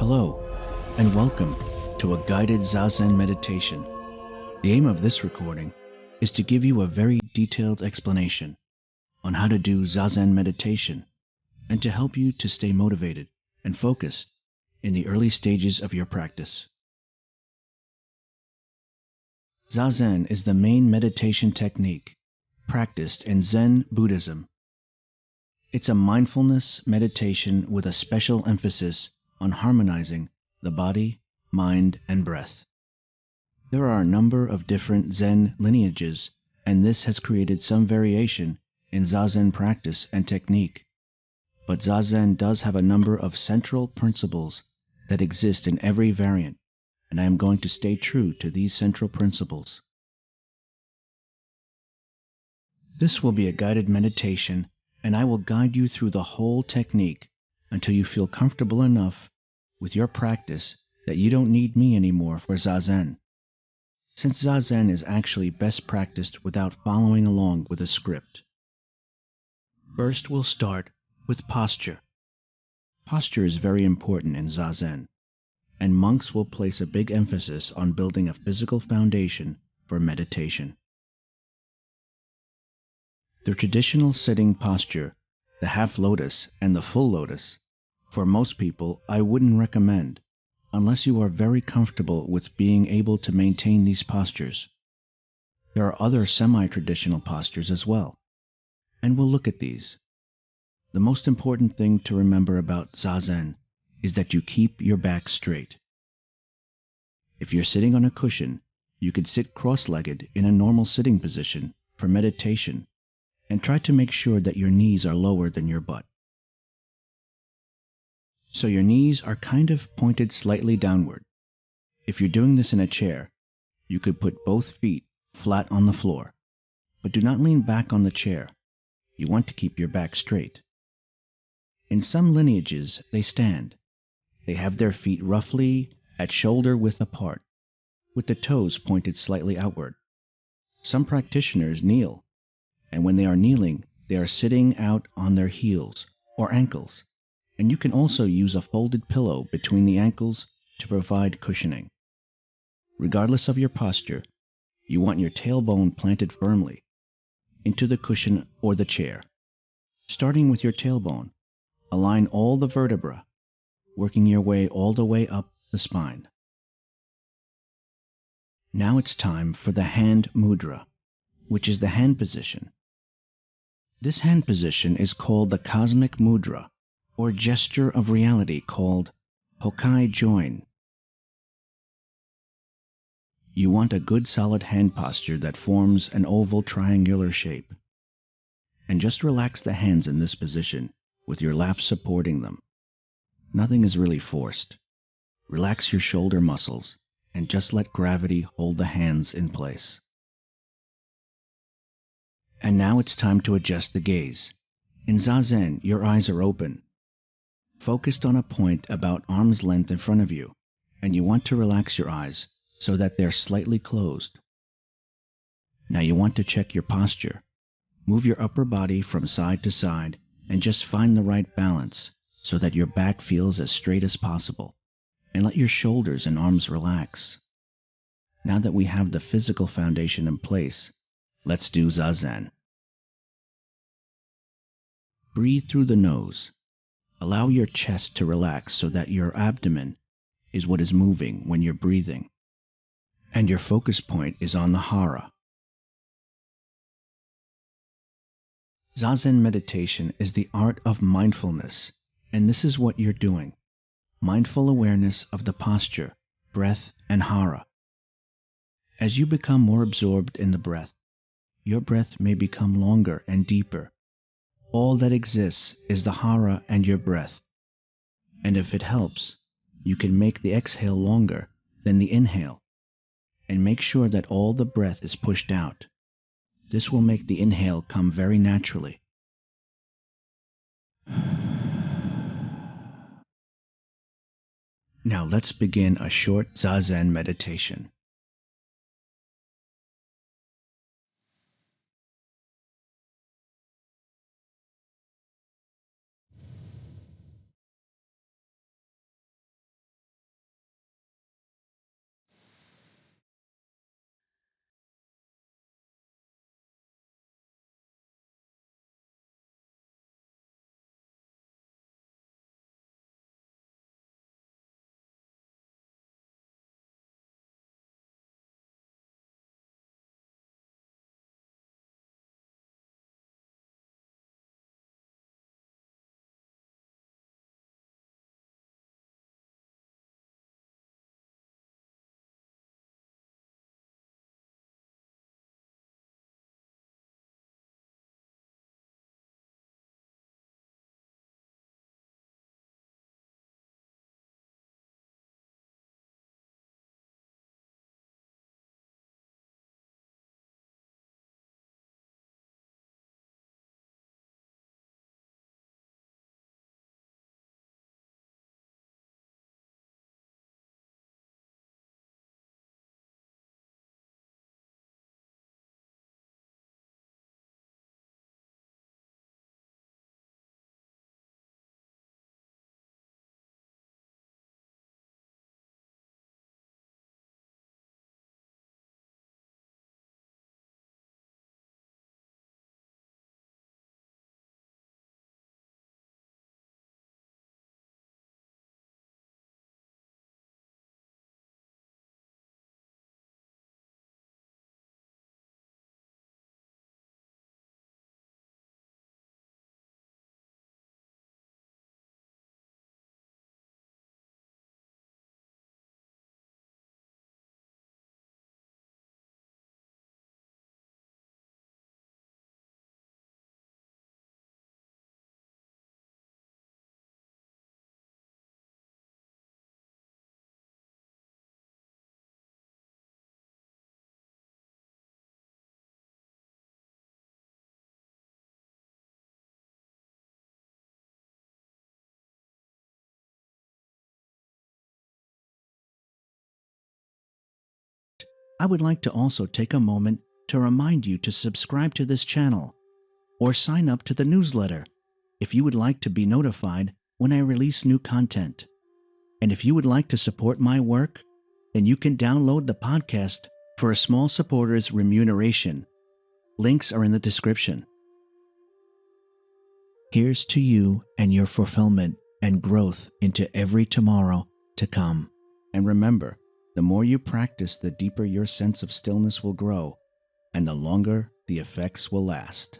Hello, and welcome to a Guided Zazen Meditation. The aim of this recording is to give you a very detailed explanation on how to do Zazen meditation and to help you to stay motivated and focused in the early stages of your practice. Zazen is the main meditation technique practiced in Zen Buddhism. It's a mindfulness meditation with a special emphasis on harmonizing the body, mind, and breath. There are a number of different Zen lineages, and this has created some variation in Zazen practice and technique. But Zazen does have a number of central principles that exist in every variant, and I am going to stay true to these central principles. This will be a guided meditation, and I will guide you through the whole technique until you feel comfortable enough with your practice that you don't need me anymore for Zazen, since Zazen is actually best practiced without following along with a script. First, we'll start with posture. Posture is very important in Zazen, and monks will place a big emphasis on building a physical foundation for meditation. The traditional sitting posture, the half lotus and the full lotus, for most people I wouldn't recommend, unless you are very comfortable with being able to maintain these postures. There are other semi-traditional postures as well, and we'll look at these. The most important thing to remember about Zazen is that you keep your back straight. If you're sitting on a cushion, you could sit cross-legged in a normal sitting position for meditation, and try to make sure that your knees are lower than your butt. So your knees are kind of pointed slightly downward. If you're doing this in a chair, you could put both feet flat on the floor, but do not lean back on the chair. You want to keep your back straight. In some lineages, they stand. They have their feet roughly at shoulder width apart, with the toes pointed slightly outward. Some practitioners kneel, and when they are kneeling, they are sitting out on their heels or ankles, and you can also use a folded pillow between the ankles to provide cushioning. Regardless of your posture, you want your tailbone planted firmly into the cushion or the chair. Starting with your tailbone, align all the vertebrae, working your way all the way up the spine. Now it's time for the hand mudra, which is the hand position. This hand position is called the cosmic mudra, or gesture of reality, called Hokai join. You want a good solid hand posture that forms an oval triangular shape. And just relax the hands in this position, with your laps supporting them. Nothing is really forced. Relax your shoulder muscles, and just let gravity hold the hands in place. And now it's time to adjust the gaze. In Zazen, your eyes are open, focused on a point about arm's length in front of you, and you want to relax your eyes so that they're slightly closed. Now you want to check your posture. Move your upper body from side to side and just find the right balance so that your back feels as straight as possible, and let your shoulders and arms relax. Now that we have the physical foundation in place, let's do Zazen. Breathe through the nose. Allow your chest to relax so that your abdomen is what is moving when you're breathing, and your focus point is on the HARA. Zazen meditation is the art of mindfulness, and this is what you're doing. Mindful awareness of the posture, breath, and HARA. As you become more absorbed in the breath, your breath may become longer and deeper. All that exists is the HARA and your breath. And if it helps, you can make the exhale longer than the inhale, and make sure that all the breath is pushed out. This will make the inhale come very naturally. Now let's begin a short Zazen meditation. I would like to also take a moment to remind you to subscribe to this channel or sign up to the newsletter if you would like to be notified when I release new content. And if you would like to support my work, then you can download the podcast for a small supporter's remuneration. Links are in the description. Here's to you and your fulfillment and growth into every tomorrow to come. And remember, the more you practice, the deeper your sense of stillness will grow, and the longer the effects will last.